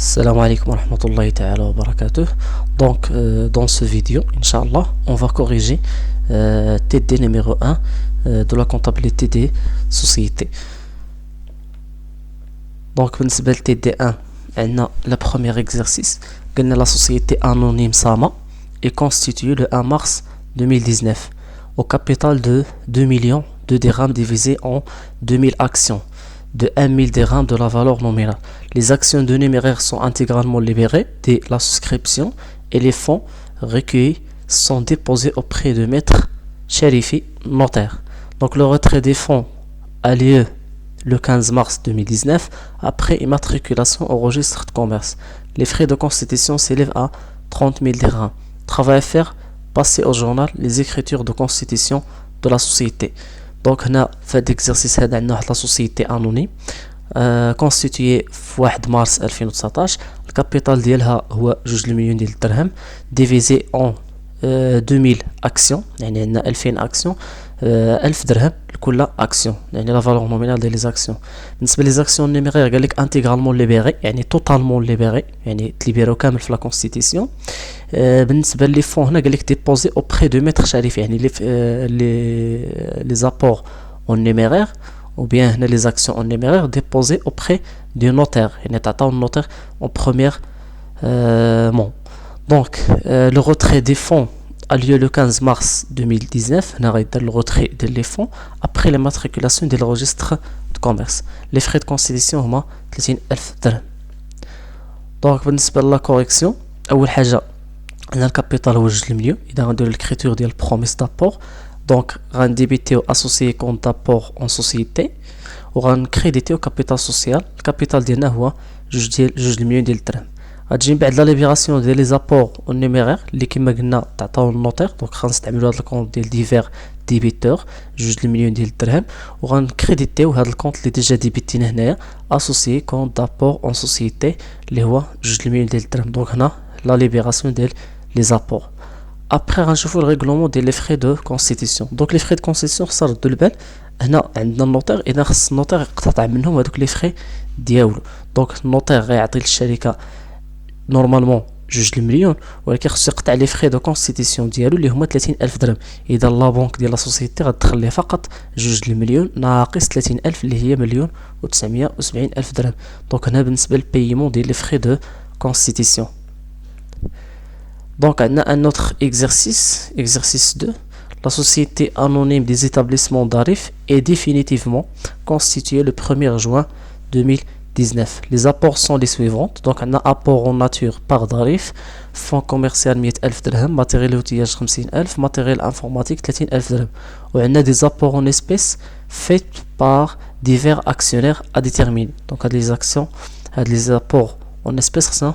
Salam alaikum wa rahmatullahi ta'ala wa barakatuh. Donc, dans ce vidéo, Inch'Allah, on va corriger TD numéro 1 de la comptabilité des sociétés. Donc, بالنسبة TD1, on a le premier exercice. La société anonyme Sama est constituée le 1 mars 2019 au capital de 2 millions de dirhams divisé en 2000 actions de 1000 dirhams de la valeur nominale. Les actions de numéraire sont intégralement libérées dès la souscription et les fonds recueillis sont déposés auprès de maître Chérifi, notaire. Donc le retrait des fonds a lieu le 15 mars 2019 après immatriculation au registre de commerce. Les frais de constitution s'élèvent à 30 000 dirhams. Travail à faire, passer au journal les écritures de constitution de la société. Donc هنا في هذا l'exercice هذا عندنا واحد لا société anonyme constituée في 1 مارس 2019. الكابيتال ديالها هو 2 مليون ديال الدرهم divisé en 2000 actions, يعني عندنا 2000 actions 1000 درهم لكل action, يعني la valeur nominale des actions. بالنسبة لي actions numéraires قال لك intégralement libéré, يعني totalement libéré, يعني تليبيرو كامل في la constitution. بالنسبة لي fonds هنا قال لك déposé auprès de maître Chérifi, يعني les apports en numéraire ou bien هنا les actions en numéraire déposées auprès du notaire, يعني تعطاو النوتير en première Donc, le retrait des fonds a lieu le 15 mars 2019. On a le retrait des fonds après l'immatriculation du registre de commerce. Les frais de constitution sont 30,000 dirhams. Donc, pour la correction, أول حاجة on a le capital هو 2 مليون. إذا غنديرو l'écriture ديال promesse d'apport. Donc, غنديبيتيو associé compte d'apport en société وغنكريديتيو capital social. Le capital ديالنا هو 2 مليون ديال الدرهم. غتجي من بعد لا ليبيراسيون ديال لي زابور او نيميرير اللي كما قلنا تعطاو النوتير. دونك غنستعملوا هذا الكونط ديال ديفير ديبيتور 2 مليون ديال الدرهم وغنكريديتيو هذا الكونط اللي ديجا ديبيتينا هنايا اسوسيي كونط دابور اون سوسيتي اللي هو 2 مليون ديال الدرهم. دونك هنا لا ليبيراسيون ديال لي زابور. ابري غنشوفوا الريغلومون ديال لي فري دو كونستيتيسيون. دونك لي فري دو كونستيتيسيون خصنا نردوا البال هنا عندنا النوتير. اذا خص النوتير يقتطع منهم هذوك لي فري ديالو. دونك النوتير غيعطي للشركه نورمالمون 2 مليون ولكن خصو يقطع لي فري دو كونستيتيسيون ديالو اللي هما 30,000 درهم. اذا لا بنك ديال لا سوسيتي غتدخل ليه فقط 2 مليون ناقص 30,000 اللي هي 1,970,000 درهم. دونك هنا بالنسبه للبيمون ديال لي فري دو كونستيتيسيون. دونك عندنا ان اوتر exercice 2. La société anonyme des établissements d'Arif est définitivement constituée le 1er juin 2019. Les apports sont les suivants. Donc, on a apport en nature par Darif, fonds commercial 100,000 dirhams, matériel et outillage 50,000, matériel informatique 30,000 dirhams. On a des apports en espèces faits par divers actionnaires à déterminer. Donc, on a des actions, les apports en espèces, ça,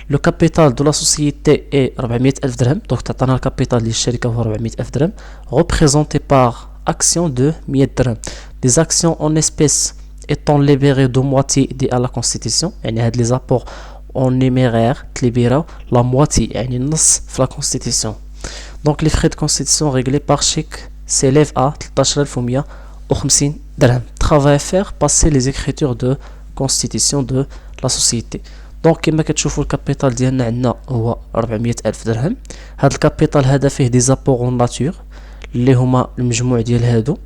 le capital de la société est 400,000 dirhams. Donc, on a le capital de la société 400,000 dirhams, représenté par actions de 100 dirhams. Les actions en espèces étant libérés de moitié à la constitution, يعني هاد les apports en numéraire تليبيراو la moitié يعني النص في la constitution. Donc les frais de constitution réglés par chèque s'élèvent à 13,150 dirhams. Travail à faire, passer les écritures de constitution de la société. Donc كما كتشوفوا الكابيتال ديالنا عندنا هو 400,000 درهم. هاد الكابيتال هذا فيه دي زابور اون ناتور اللي هما المجموع ديال هادو.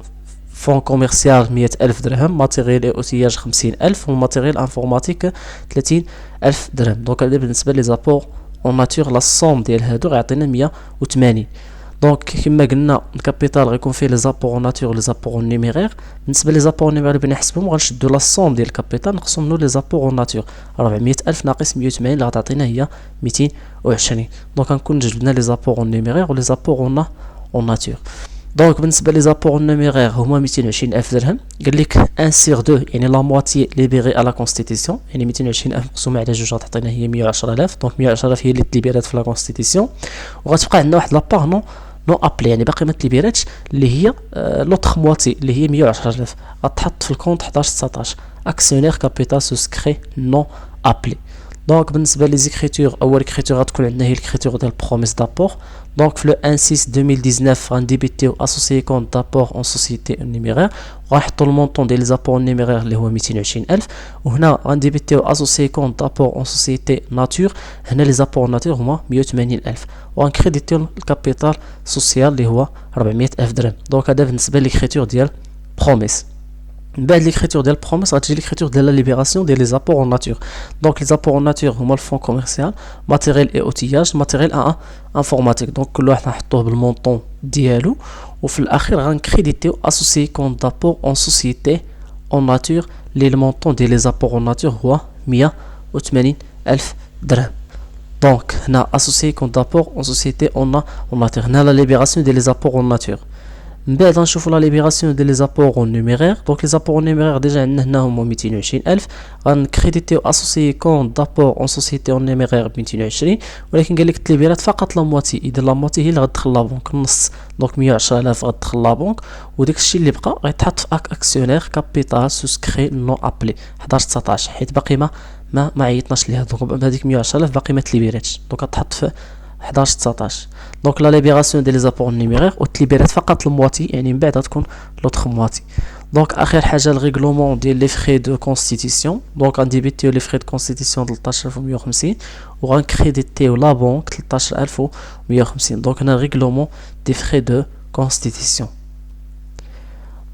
فون كوميرسيال 100,000 درهم، ماتيريال اي اوتياج 50,000 والماتيريال انفورماتيك 30,000 درهم. دونك هذا بالنسبه لي زابور اون ناتور لا سوم ديال هادو غيعطينا 180. دونك كما قلنا الكابيتال غيكون فيه لي زابور اون ناتور لي زابور اون نيميرير. بالنسبه لي زابور اون نيميرير بغينا نحسبهم غنشدو لا سوم ديال الكابيتال نقسم منو لي زابور اون ناتور. 400,000 ناقص 180 اللي غتعطينا هي 220. دونك غنكون جبنا لي زابور اون نيميرير ولي زابور اون ناتور. دونك بالنسبه لي زابور نيميرير هما 220,000 درهم. قال لك 1/2 يعني لا مواتي ليبيري على كونستيتيسيون، يعني 220,000 مقسومه على جوج غتعطينا هي 110,000. دونك 110,000 هي اللي تليبيرات في لا كونستيتيسيون. وغتبقى عندنا واحد لابار نو ابلي يعني باقي ما تليبيراتش اللي هي لوطخ مواتي اللي هي 110,000 غتحط في الكونت 11/19 اكسيونير كابيتال سوسكري نو ابلي. دونك بالنسبه لي زيكريتور، اول كريتور غتكون عندنا هي الكريتور ديال بروميس دابور. دونك في لو 1/6 2019 غنديبيتيو اسوسيي كونت دابور اون سوسيتي نيميرير، وغنحطوا المونطون ديال لي زابور نيميرير اللي هو 220000. وهنا غنديبيتيو اسوسيي كونت دابور اون سوسيتي ناتور، هنا لي زابور ناتور هما 180000، وغنكريديتيو الكابيتال سوسيال اللي هو 400000 درهم. دونك هذا بالنسبه للكريتور ديال بروميس. من بعد ليكريتور ديال بروميس غتجي ليكريتور ديال لا ليبراسيون ديال لي زابور اون ناتور. دونك لي زابور اون ناتور هما الفون كوميرسيال، ماتيريال اي اوتياج، ماتيريال انفورماتيك. دونك كل واحد غنحطوه بالمونطون ديالو، وفي الاخير غنكريديتيو اسوسيي كونت دابور اون سوسيتي اون ناتور لي المونطون ديال لي زابور اون ناتور هو 180000 درهم. دونك هنا اسوسيي كونت دابور اون سوسيتي اون ناتور، هنا لا ليبراسيون ديال لي زابور اون ناتور. من بعد غنشوفوا لا ليبراسيون ديال لي زابور اون نيميرير. دونك لي زابور اون نيميرير ديجا عندنا هنا هما 220000، غنكريديتيو اسوسيي كونت دابور اون سوسيتي اون نيميرير ب 220، ولكن قال لك التليبيرات فقط لا مواتي، اذا لا مواتي هي اللي غتدخل لا بنك، النص دونك 110000 غتدخل لا بنك، وداك الشيء اللي بقى غيتحط في اكسيونير كابيتال سوسكري نو ابلي 11/19، حيت باقي ما عيطناش ليها. دونك هذيك 110000 باقي ما تليبيراتش، دونك غتحط في 11/19. دونك لا ليبراسيون ديال لي زابور نيميرير وتليبيرات فقط المواتي، يعني من بعد غتكون لوطخ مواتي. دونك اخر حاجه الريغلومون ديال لي فري دو كونستيتيسيون. دونك غنديبيتيو لي فري دو كونستيتيسيون 13150، وغنكريديتيو لا بونك 13150. دونك هنا ريغلومون دي فري دو كونستيتيسيون.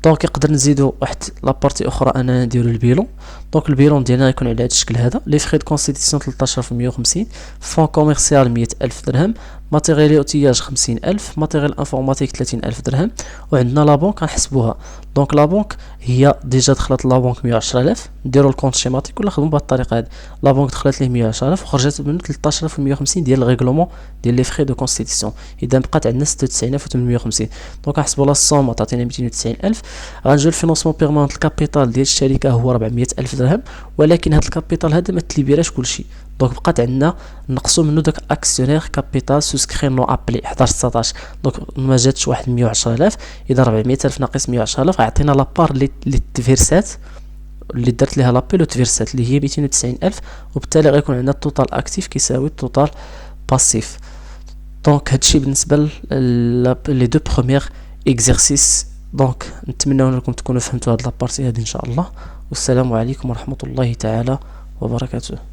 دونك يقدر نزيدو واحد لابارتي اخرى اننا نديرو البيلون. دونك البيلون ديالنا غيكون على هذا الشكل هذا، لي فري دو كونستيتيسيون 13150، فون كوميرسيال 100000 درهم، ماتيريال اوتياج 50000، ماتيريال انفورماتيك 30000 درهم، وعندنا لا بونك غنحسبوها. دونك لا بونك هي ديجا دخلت لا بونك 110000، نديرو الكونت شيماتيك ولا نخدمو بهذه الطريقه هذه. لا بونك دخلت ليه 110000 وخرجت منه 13150 ديال الريغلومون ديال لي فري دو كونستيتيسيون، اذا بقات عندنا 96850. دونك غنحسبوا لا الصوم تعطينا 290000. غنجيو الفينونسمون بيرمونط، الكابيتال ديال الشركه هو 400000 درهم، ولكن هذا الكابيتال هذا ما تليبيراش كلشي. دونك بقات عندنا نقصوا منه داك اكسيونير كابيتال سوسكري نو ابلي 11/19. دونك ما جاتش واحد 110000، اذا 400000 ناقص 110000 غيعطينا لابار اللي تفيرسات اللي درت ليها لابيل وتفيرسات اللي هي 290000، وبالتالي غيكون عندنا التوتال اكتيف كيساوي التوتال باسيف. دونك هادشي بالنسبه لي دو بروميير اكزرسيس. دونك نتمنى انكم تكونوا فهمتوا هاد لابارتي هذه ان شاء الله، والسلام عليكم ورحمه الله تعالى وبركاته.